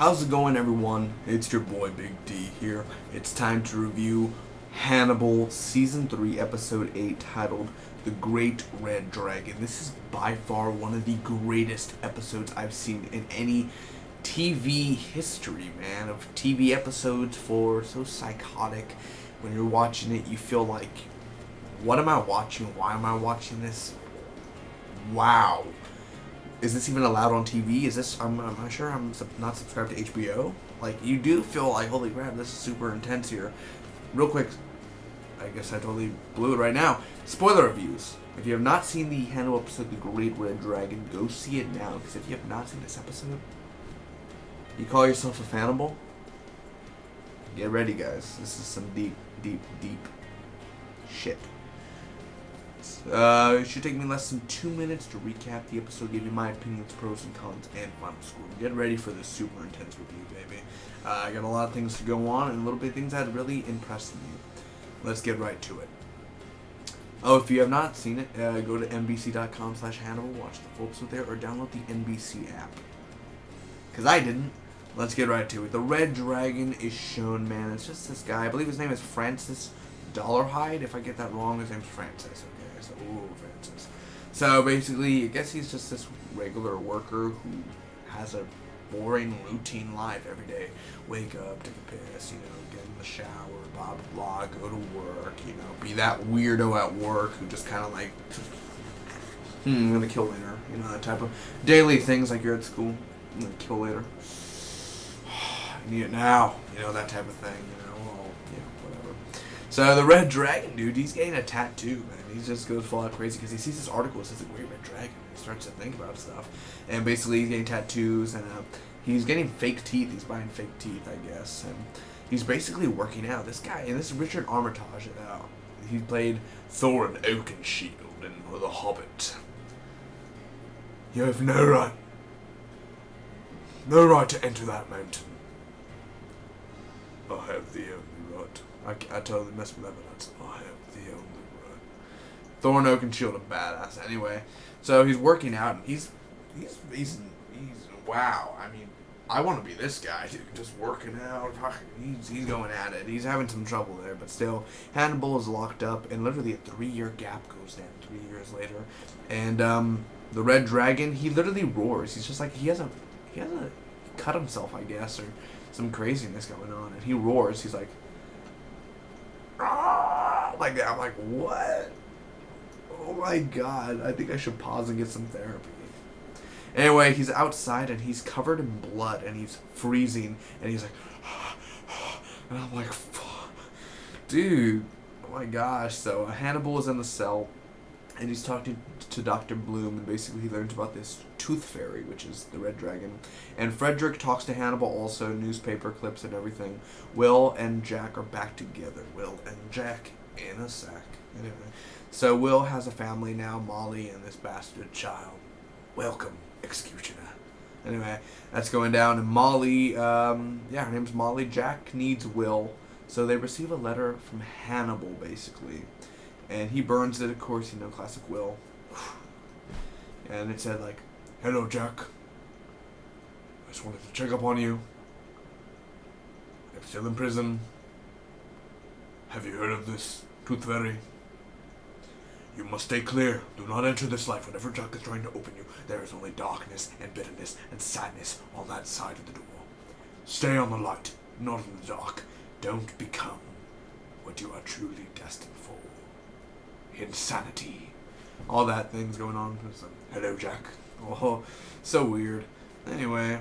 How's it going, everyone? It's your boy Big D here. It's time to review Hannibal Season 3, Episode 8, titled The Great Red Dragon. This is by far one of the greatest episodes I've seen in any TV history, man. Of TV episodes so psychotic. When you're watching it, you feel like, what am I watching? Why am I watching this? Wow. Is this even allowed on TV? Is this, I'm sure I'm not subscribed to HBO. Like, you do feel like, holy crap, this is super intense here. Real quick, I guess I totally blew it right now. Spoiler reviews. If you have not seen the Hannibal episode, The Great Red Dragon, go see it now. Because if you have not seen this episode, you call yourself a Hannibal? Get ready, guys. This is some deep shit. It should take me less than 2 minutes to recap the episode, give you my opinions, pros and cons, and final score. Get ready for this super intense review, baby. I got a lot of things to go on, and a little bit of things that really impressed me. Let's get right to it. Oh, if you have not seen it, go to NBC.com/Hannibal, watch the full episode there, or download the NBC app. Because I didn't. Let's get right to it. The Red Dragon is shown, man. It's just this guy. I believe his name is Francis Dollarhide. If I get that wrong, his name's Francis. Okay, so, ooh, Francis. So, basically, I guess he's just this regular worker who has a boring, routine life every day. Wake up, take a piss, get in the shower, blah, blah, blah, go to work, be that weirdo at work who just kind of like, I'm gonna kill later, that type of daily things like you're at school. I'm gonna kill later. I need it now, that type of thing, whatever. So the Red Dragon, dude, he's getting a tattoo, man. He just goes full out crazy because he sees this article that says a great red dragon. He starts to think about stuff, and basically he's getting tattoos, and he's getting fake teeth. He's buying fake teeth, I guess, and he's basically working out. This guy, and this is Richard Armitage. He played Thorin Oakenshield in The Hobbit. You have no right to enter that mountain. I have the only right. I totally messed with that, but that's, I have the only right. Thorin Oakenshield, a badass. Anyway, so he's working out, and he's wow. I mean, I want to be this guy, dude. Just working out. He's going at it. He's having some trouble there, but still, Hannibal is locked up, and literally a 3-year gap goes down 3 years later, and the Red Dragon, he literally roars. He's just like, he hasn't cut himself, I guess, or some craziness going on, and he roars. He's like, ah, like that. I'm like, what? Oh my god, I think I should pause and get some therapy. Anyway, he's outside and he's covered in blood and he's freezing and he's like, and I'm like, fuck, dude, oh my gosh. So Hannibal is in the cell and he's talking to Dr. Bloom, and basically he learns about this tooth fairy, which is the Red Dragon. And Frederick talks to Hannibal also, newspaper clips and everything. Will and Jack are back together. Will and Jack in a sack. Anyway, so Will has a family now, Molly and this bastard child. Welcome, executioner. Anyway, that's going down, and Molly, her name's Molly. Jack needs Will, so they receive a letter from Hannibal, basically. And he burns it, of course, classic Will. And it said, like, hello, Jack. I just wanted to check up on you. I'm still in prison. Have you heard of this tooth fairy? You must stay clear. Do not enter this life. Whenever Jack is trying to open you, there is only darkness and bitterness and sadness on that side of the door. Stay on the light, not in the dark. Don't become what you are truly destined for. Insanity. All that things going on. So, hello, Jack. Oh, so weird. Anyway,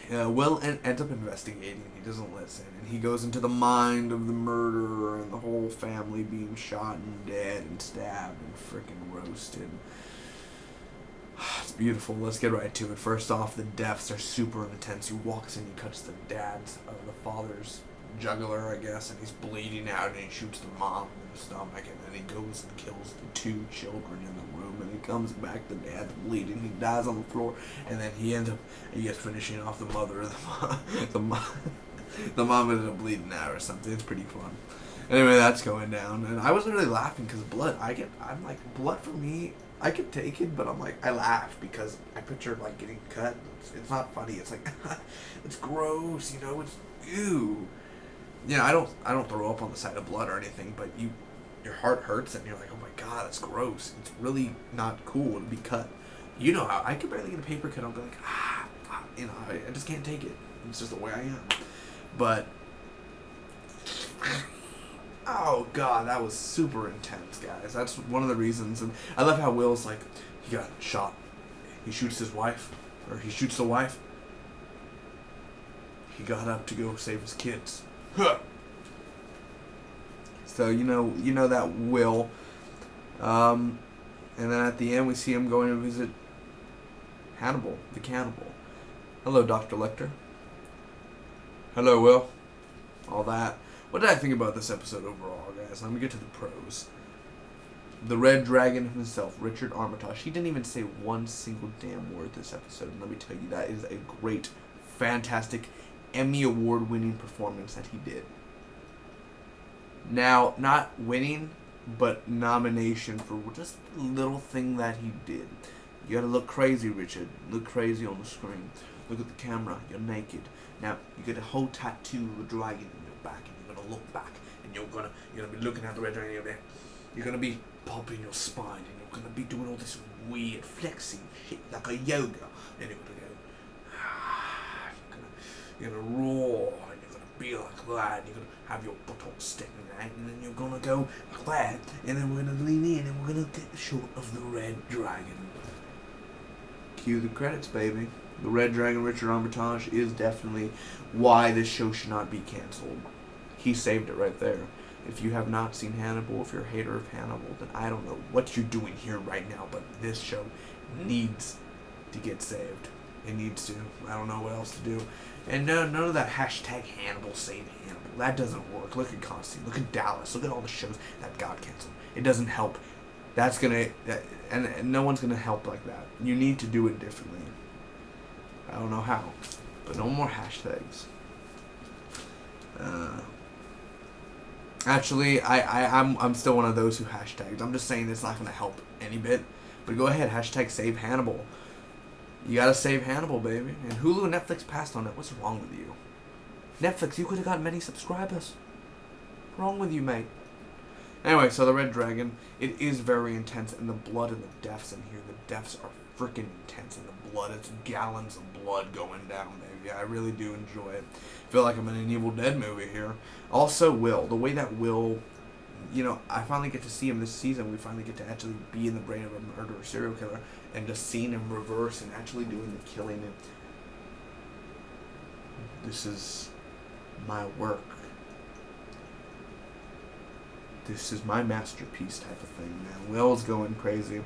Will ends up investigating. He doesn't listen, and he goes into the mind of the murderer and the whole family being shot and dead and stabbed and frickin' roasted. It's beautiful. Let's get right to it. First off, the deaths are super intense. He walks in, he cuts the father's jugular, I guess, and he's bleeding out, and he shoots the mom in the stomach, and then he goes and kills the 2 children in the room, and he comes back, the dad's bleeding, he dies on the floor, and then he gets finishing off the mother. The mom ended up bleeding out or something. It's pretty fun. Anyway, that's going down, and I wasn't really laughing because blood. I'm like, blood for me, I could take it, but I'm like, I laugh because I picture like getting cut. It's not funny. It's like, it's gross. You know, it's ew. You know, I don't throw up on the side of blood or anything, but your heart hurts and you're like, oh my god, that's gross. It's really not cool to be cut. You know how I could barely get a paper cut. I'll be like, you know, I just can't take it. It's just the way I am. But oh god, that was super intense, guys. That's one of the reasons. And I love how Will's like, he got shot. He shoots his wife, or he shoots the wife. He got up to go save his kids. Huh. So you know that Will. And then at the end we see him going to visit Hannibal, the cannibal. Hello, Dr. Lecter. Hello, Will. All that. What did I think about this episode overall, guys? Let me get to the pros. The Red Dragon himself, Richard Armitage. He didn't even say one single damn word this episode. And let me tell you, that is a great, fantastic, Emmy Award-winning performance that he did. Now, not winning, but nomination for just a little thing that he did. You gotta look crazy, Richard. Look crazy on the screen. Look at the camera. You're naked. Now, you get a whole tattoo of a dragon in your back, and you're gonna look back, and you're gonna be looking at the red dragon. You're gonna be popping your spine, and you're gonna be doing all this weird flexing shit like a yoga, and you're gonna go, you're gonna roar, and you're gonna be like that, and you're gonna have your buttocks sticking out, and then you're gonna go like that, and then we're gonna lean in, and we're gonna get the shot of the red dragon. Cue the credits, baby. The Red Dragon, Richard Armitage, is definitely why this show should not be canceled. He saved it right there. If you have not seen Hannibal, if you're a hater of Hannibal, then I don't know what you're doing here right now, but this show needs to get saved. It needs to. I don't know what else to do. And none of that hashtag Hannibal save Hannibal. That doesn't work. Look at Constantine. Look at Dallas. Look at all the shows that got canceled. It doesn't help. And no one's gonna help like that. You need to do it differently. I don't know how, but no more hashtags. Actually, I'm still one of those who hashtags. I'm just saying it's not gonna help any bit. But go ahead, hashtag save Hannibal. You gotta save Hannibal, baby. And Hulu and Netflix passed on it. What's wrong with you? Netflix, you could have got many subscribers. What's wrong with you, mate? Anyway, so the Red Dragon, it is very intense, and the blood and the deaths in here, the deaths are freaking intense, and the blood, it's gallons of blood going down, baby. I really do enjoy it. I feel like I'm in an Evil Dead movie here. Also, Will, the way that Will, you know, I finally get to see him this season. We finally get to actually be in the brain of a murderer, serial killer, and just seeing him reverse and actually doing the killing. And this is my work. This is my masterpiece type of thing, man. Will's going crazy.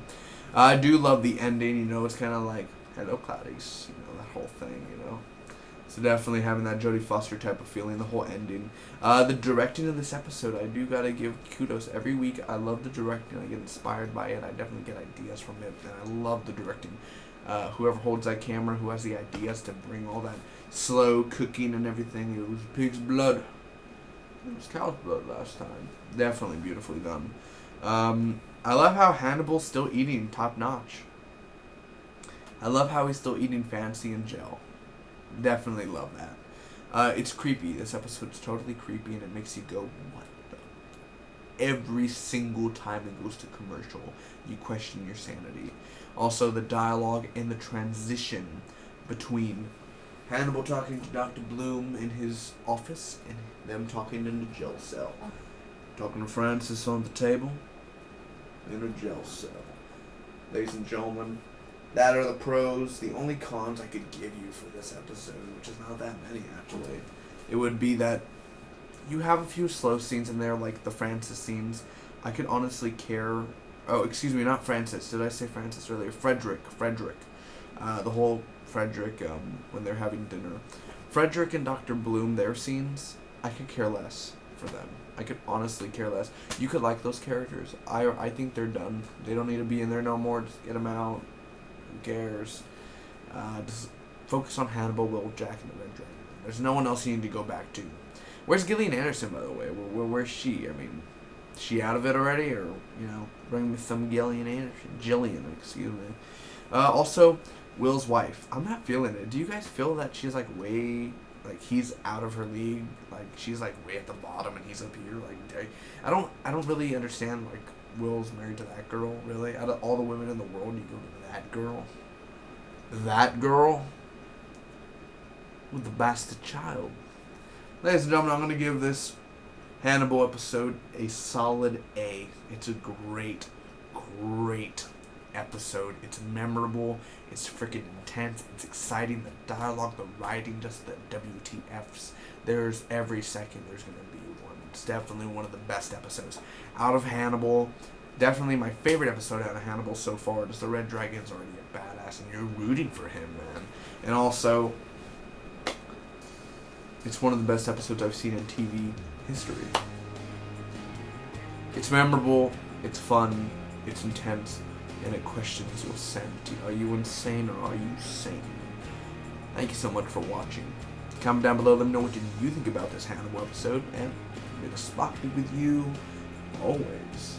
I do love the ending, you know, it's kind of like, hello, Cloudies, you know, that whole thing, you know. So definitely having that Jodie Foster type of feeling, the whole ending. The directing of this episode, I do gotta give kudos. Every week, I love the directing. I get inspired by it. I definitely get ideas from it, and I love the directing. Whoever holds that camera, who has the ideas to bring all that slow cooking and everything. It was pig's blood. It was cow's blood last time. Definitely beautifully done. I love how Hannibal's still eating top notch. I love how he's still eating fancy and gel. Definitely love that. It's creepy. This episode's totally creepy, and it makes you go, what the? Every single time it goes to commercial, you question your sanity. Also, the dialogue and the transition between Hannibal talking to Dr. Bloom in his office and them talking in the jail cell. Talking to Francis on the table in a jail cell. Ladies and gentlemen, that are the pros. The only cons I could give you for this episode, which is not that many actually, it would be that you have a few slow scenes in there, like the Francis scenes. I could honestly care. Oh, excuse me, not Francis. Did I say Francis earlier? Frederick. The whole Frederick, when they're having dinner. Frederick and Dr. Bloom, their scenes, I could care less for them. I could honestly care less. You could like those characters. I think they're done. They don't need to be in there no more. Just get them out. Who cares? Just focus on Hannibal, Will, Jack, and the Red Dragon. There's no one else you need to go back to. Where's Gillian Anderson, by the way? Where's she? I mean, Is she out of it already, or bring me some Jillian, excuse me. Also, Will's wife. I'm not feeling it. Do you guys feel that she's like way, like he's out of her league? Like she's like way at the bottom and he's up here. Like I don't really understand. Like Will's married to that girl. Really, out of all the women in the world, you go to that girl. That girl with the bastard child. Ladies and gentlemen, I'm gonna give this Hannibal episode a solid A. It's a great episode. It's memorable. It's freaking intense. It's exciting. The dialogue, the writing, just the WTFs. There's every second there's going to be one. It's definitely one of the best episodes out of Hannibal. Definitely my favorite episode out of Hannibal so far. Just the Red Dragon's already a badass, and you're rooting for him, man. And also, it's one of the best episodes I've seen in TV history. It's memorable. It's fun. It's intense. And it questions your sanity. Are you insane or are you sane? Thank you so much for watching. Comment down below, let me know what you think about this Hannibal episode, and may the spot be with you always.